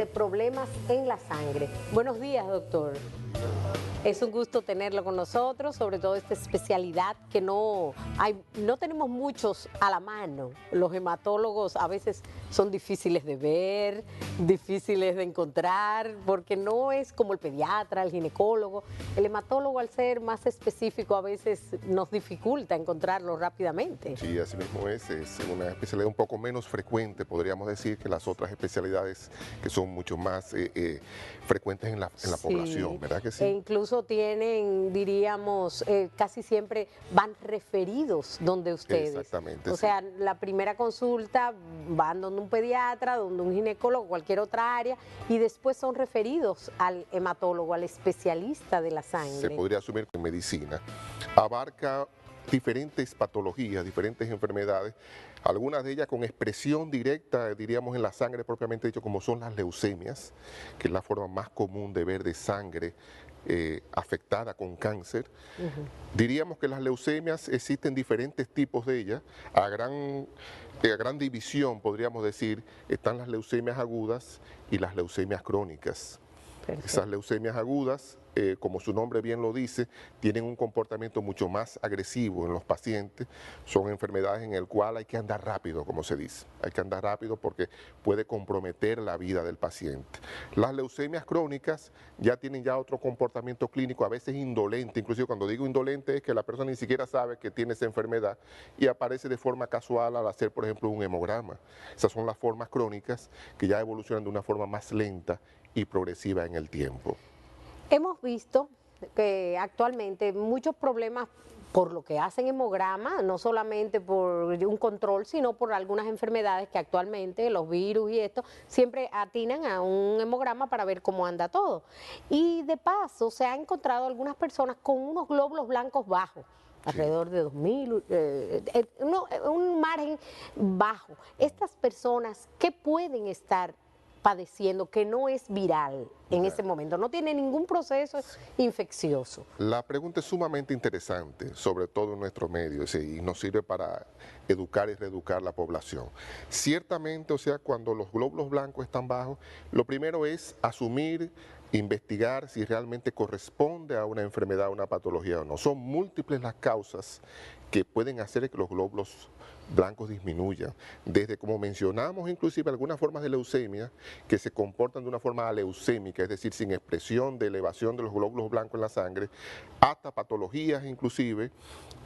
de problemas en la sangre. Buenos días, doctor. Es un gusto tenerlo con nosotros, sobre todo esta especialidad que no tenemos muchos a la mano. Los hematólogos a veces son difíciles de ver, difíciles de encontrar, porque no es como el pediatra, el ginecólogo. El hematólogo, al ser más específico, a veces nos dificulta encontrarlo rápidamente. Sí, así mismo es una especialidad un poco menos frecuente, podríamos decir, que las otras especialidades que son mucho más frecuentes en la población, ¿verdad que sí? E incluso tienen, diríamos, casi siempre van referidos donde ustedes. Exactamente. O sea, la primera consulta van donde un pediatra, donde un ginecólogo, cualquier otra área, y después son referidos al hematólogo, al especialista de la sangre. Se podría asumir que medicina abarca diferentes patologías, diferentes enfermedades, algunas de ellas con expresión directa, diríamos, en la sangre propiamente dicho, como son las leucemias, que es la forma más común de ver de sangre afectada con cáncer. Diríamos que las leucemias existen diferentes tipos de ellas, a gran división, podríamos decir, están las leucemias agudas y las leucemias crónicas. Perfecto. Esas leucemias agudas, como su nombre bien lo dice, tienen un comportamiento mucho más agresivo en los pacientes. Son enfermedades en las cuales hay que andar rápido, como se dice. Hay que andar rápido porque puede comprometer la vida del paciente. Las leucemias crónicas ya tienen otro comportamiento clínico, a veces indolente. Inclusive cuando digo indolente es que la persona ni siquiera sabe que tiene esa enfermedad y aparece de forma casual al hacer, por ejemplo, un hemograma. Esas son las formas crónicas que ya evolucionan de una forma más lenta y progresiva en el tiempo. Hemos visto que actualmente muchos problemas por lo que hacen hemograma, no solamente por un control, sino por algunas enfermedades que actualmente, los virus y esto, siempre atinan a un hemograma para ver cómo anda todo. Y de paso se han encontrado algunas personas con unos glóbulos blancos bajos, alrededor de 2000, un margen bajo. Estas personas, ¿qué pueden estar padeciendo que no es viral en ese momento? No tiene ningún proceso infeccioso. La pregunta es sumamente interesante, sobre todo en nuestro medio, y nos sirve para educar y reeducar la población. Ciertamente, o sea, cuando los glóbulos blancos están bajos, lo primero es asumir, investigar si realmente corresponde a una enfermedad, a una patología o no. Son múltiples las causas que pueden hacer que los glóbulos blancos disminuyan, desde, como mencionamos, inclusive algunas formas de leucemia que se comportan de una forma aleucémica, es decir, sin expresión de elevación de los glóbulos blancos en la sangre, hasta patologías inclusive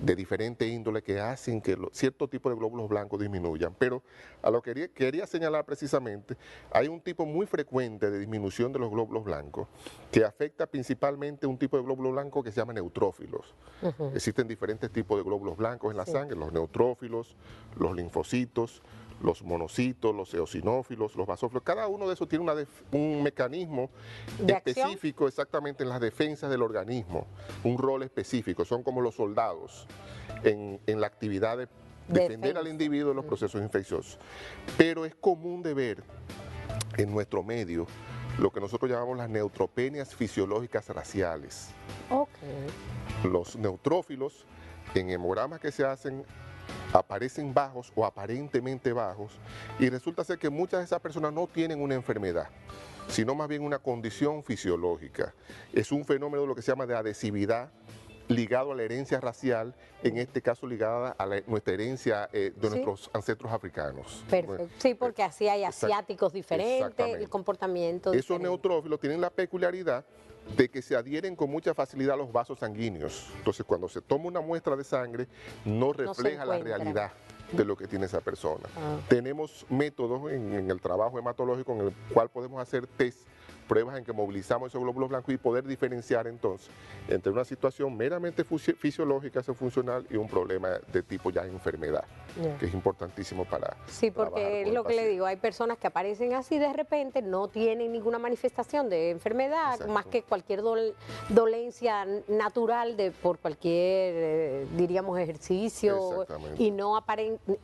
de diferente índole que hacen que cierto tipo de glóbulos blancos disminuyan. Pero a lo que quería señalar precisamente, hay un tipo muy frecuente de disminución de los glóbulos blancos que afecta principalmente un tipo de glóbulo blanco que se llama neutrófilos. Existen diferentes tipos de glóbulos blancos en la sangre, los neutrófilos, los linfocitos, los monocitos, los eosinófilos, los basófilos. Cada uno de esos tiene un mecanismo específico exactamente en las defensas del organismo, un rol específico, son como los soldados en la actividad de defender al individuo de los procesos infecciosos. Pero es común de ver en nuestro medio lo que nosotros llamamos las neutropenias fisiológicas raciales. Los neutrófilos en hemogramas que se hacen aparecen bajos o aparentemente bajos y resulta ser que muchas de esas personas no tienen una enfermedad, sino más bien una condición fisiológica. Es un fenómeno de lo que se llama de adhesividad ligado a la herencia racial, en este caso ligada a nuestra herencia de nuestros ancestros africanos. Perfecto. Sí, porque así hay asiáticos diferentes, el comportamiento Esos diferente. neutrófilos tienen la peculiaridad de que se adhieren con mucha facilidad a los vasos sanguíneos. Entonces, cuando se toma una muestra de sangre, no refleja la realidad de lo que tiene esa persona. Tenemos métodos en el trabajo hematológico en el cual podemos hacer test, pruebas en que movilizamos esos glóbulos blancos y poder diferenciar entonces entre una situación meramente fisiológica, funcional, y un problema de tipo ya enfermedad, que es importantísimo para porque es lo que le digo, hay personas que aparecen así de repente, no tienen ninguna manifestación de enfermedad, más que cualquier dolencia natural por cualquier, diríamos, ejercicio, y no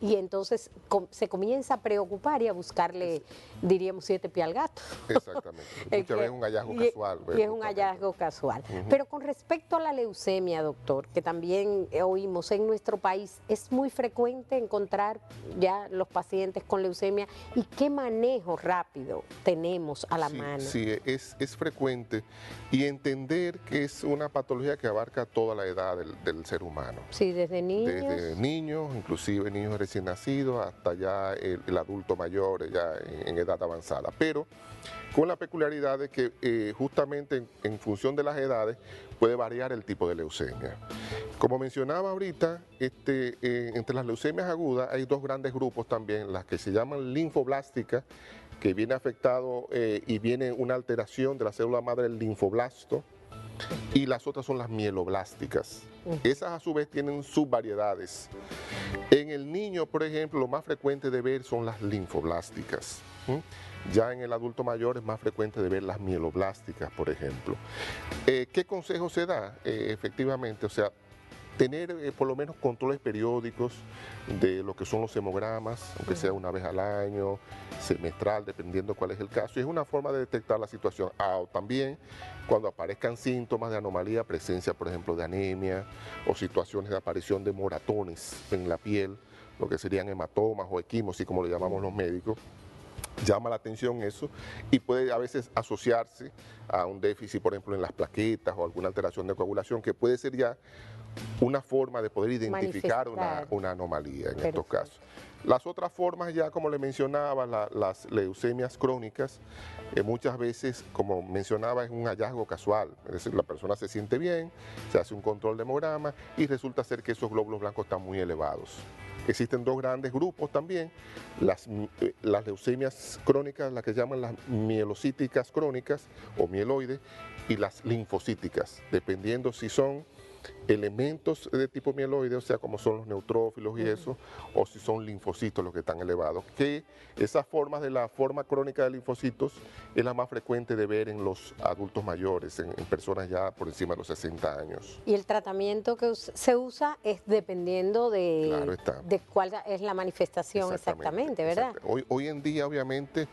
y entonces se comienza a preocupar y a buscarle, diríamos, 7 pies al gato. Exactamente. muchas veces es un hallazgo casual. Y es un hallazgo casual. Pero con respecto a la leucemia, doctor, que también oímos en nuestro país, es muy frecuente encontrar ya los pacientes con leucemia y qué manejo rápido tenemos a la mano. Sí, es frecuente y entender que es una patología que abarca toda la edad del ser humano. Sí, desde niños. Desde niños, inclusive niños recién nacidos, hasta ya el adulto mayor, ya en edad avanzada. Pero con la peculiaridad de que justamente en función de las edades puede variar el tipo de leucemia. Como mencionaba ahorita, entre las leucemias agudas hay dos grandes grupos también, las que se llaman linfoblásticas, que viene afectado y viene una alteración de la célula madre del linfoblasto, y las otras son las mieloblásticas. Esas a su vez tienen subvariedades. En el niño, por ejemplo, lo más frecuente de ver son las linfoblásticas. Ya en el adulto mayor es más frecuente de ver las mieloblásticas, por ejemplo. ¿Qué consejo se da? Efectivamente, o sea, tener por lo menos controles periódicos de lo que son los hemogramas, aunque sea una vez al año, semestral, dependiendo cuál es el caso. Y es una forma de detectar la situación. También cuando aparezcan síntomas de anomalía, presencia, por ejemplo, de anemia o situaciones de aparición de moratones en la piel, lo que serían hematomas o equimosis, como le llamamos los médicos. Llama la atención eso y puede a veces asociarse a un déficit, por ejemplo, en las plaquetas o alguna alteración de coagulación, que puede ser ya una forma de poder identificar una anomalía en estos casos. Las otras formas ya, como le mencionaba, las leucemias crónicas, muchas veces, como mencionaba, es un hallazgo casual. Es decir, la persona se siente bien, se hace un control de hemograma y resulta ser que esos glóbulos blancos están muy elevados. Existen dos grandes grupos también, las leucemias crónicas, las que llaman las mielocíticas crónicas o mieloides, y las linfocíticas, dependiendo si son elementos de tipo mieloide, o sea, como son los neutrófilos y eso, o si son linfocitos los que están elevados, que esas formas de la forma crónica de linfocitos es la más frecuente de ver en los adultos mayores, en personas ya por encima de los 60 años. Y el tratamiento que se usa es dependiendo de cuál es la manifestación exactamente, ¿verdad? Hoy en día, obviamente,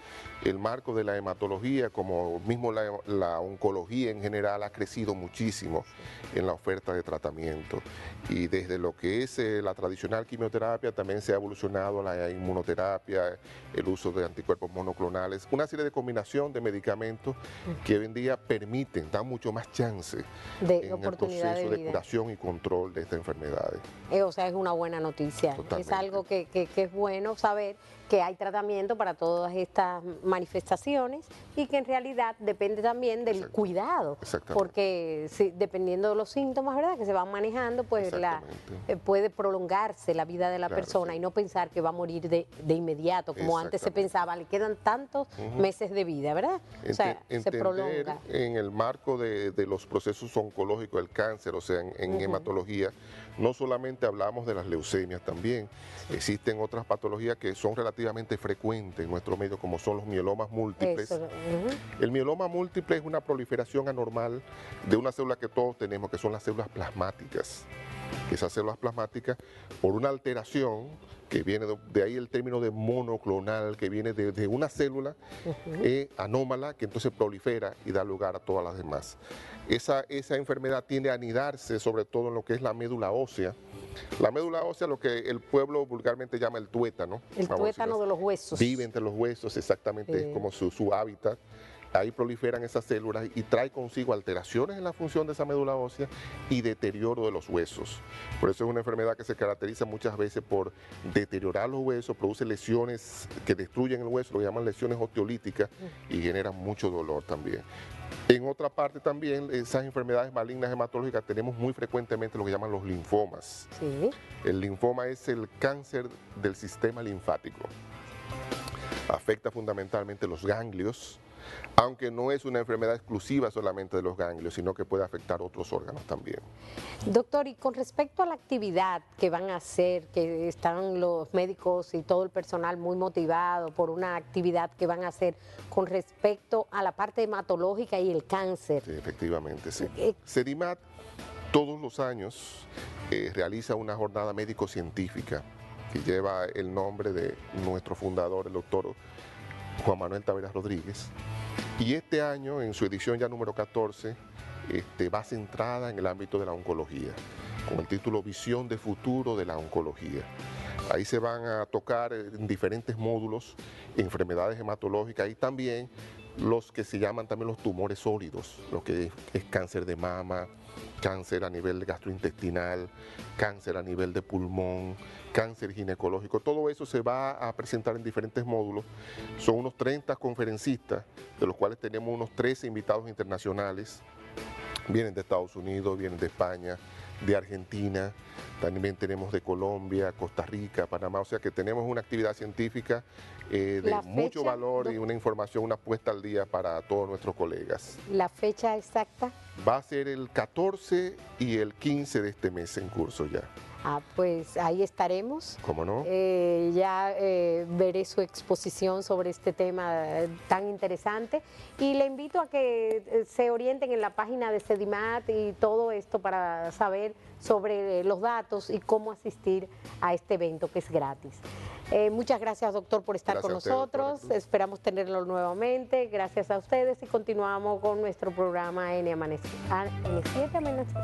el marco de la hematología, como mismo la oncología en general, ha crecido muchísimo en la oferta de tratamiento, y desde lo que es la tradicional quimioterapia también se ha evolucionado la inmunoterapia, el uso de anticuerpos monoclonales, una serie de combinación de medicamentos que hoy en día permiten, dan mucho más chance en el proceso de curación y control de estas enfermedades. O sea, es una buena noticia. Totalmente. Es algo que es bueno saber que hay tratamiento para todas estas manifestaciones y que en realidad depende también del cuidado, porque dependiendo de los síntomas, ¿verdad?, que se van manejando, pues puede prolongarse la vida de la persona y no pensar que va a morir de inmediato, como antes se pensaba, le quedan tantos meses de vida, ¿verdad? O sea, se prolonga. En el marco de los procesos oncológicos, el cáncer, o sea, en hematología, no solamente hablamos de las leucemias también, existen otras patologías que son relativamente frecuentes en nuestro medio, como son los mielomas múltiples. El mieloma múltiple es una proliferación anormal de una célula que todos tenemos, que son las células plasmáticas. Esas células plasmáticas, por una alteración, que viene de ahí el término de monoclonal, que viene de una célula anómala, que entonces prolifera y da lugar a todas las demás. Esa enfermedad tiende a anidarse sobre todo en lo que es la médula ósea. La médula ósea, lo que el pueblo vulgarmente llama el tuétano. El tuétano de los huesos. Vive entre los huesos, exactamente, es como su hábitat. Ahí proliferan esas células y trae consigo alteraciones en la función de esa médula ósea y deterioro de los huesos. Por eso es una enfermedad que se caracteriza muchas veces por deteriorar los huesos, produce lesiones que destruyen el hueso, lo llaman lesiones osteolíticas, y generan mucho dolor también. En otra parte también, esas enfermedades malignas hematológicas, tenemos muy frecuentemente lo que llaman los linfomas. El linfoma es el cáncer del sistema linfático. Afecta fundamentalmente los ganglios, aunque no es una enfermedad exclusiva solamente de los ganglios, sino que puede afectar otros órganos también. Doctor, y con respecto a la actividad que van a hacer, que están los médicos y todo el personal muy motivado por una actividad que van a hacer con respecto a la parte hematológica y el cáncer. Sí, efectivamente, sí. CEDIMAT todos los años realiza una jornada médico-científica que lleva el nombre de nuestro fundador, el doctor Juan Manuel Taveras Rodríguez, Y este año, en su edición ya número 14, va centrada en el ámbito de la oncología, con el título Visión de futuro de la oncología. Ahí se van a tocar en diferentes módulos enfermedades hematológicas y también los que se llaman también los tumores sólidos, lo que es cáncer de mama, cáncer a nivel gastrointestinal, cáncer a nivel de pulmón, cáncer ginecológico. Todo eso se va a presentar en diferentes módulos. Son unos 30 conferencistas, de los cuales tenemos unos 13 invitados internacionales. Vienen de Estados Unidos, vienen de España, de Argentina, también tenemos de Colombia, Costa Rica, Panamá, o sea que tenemos una actividad científica de mucho valor y una información, una puesta al día para todos nuestros colegas. ¿La fecha exacta? Va a ser el 14 y el 15 de este mes en curso ya. Ah, pues ahí estaremos. ¿Cómo no? Veré su exposición sobre este tema tan interesante y le invito a que se orienten en la página de Sedimat y todo esto para saber sobre los datos y cómo asistir a este evento que es gratis. Muchas gracias, doctor, por estar con nosotros. Esperamos tenerlo nuevamente. Gracias a ustedes y continuamos con nuestro programa N7 Amanecer.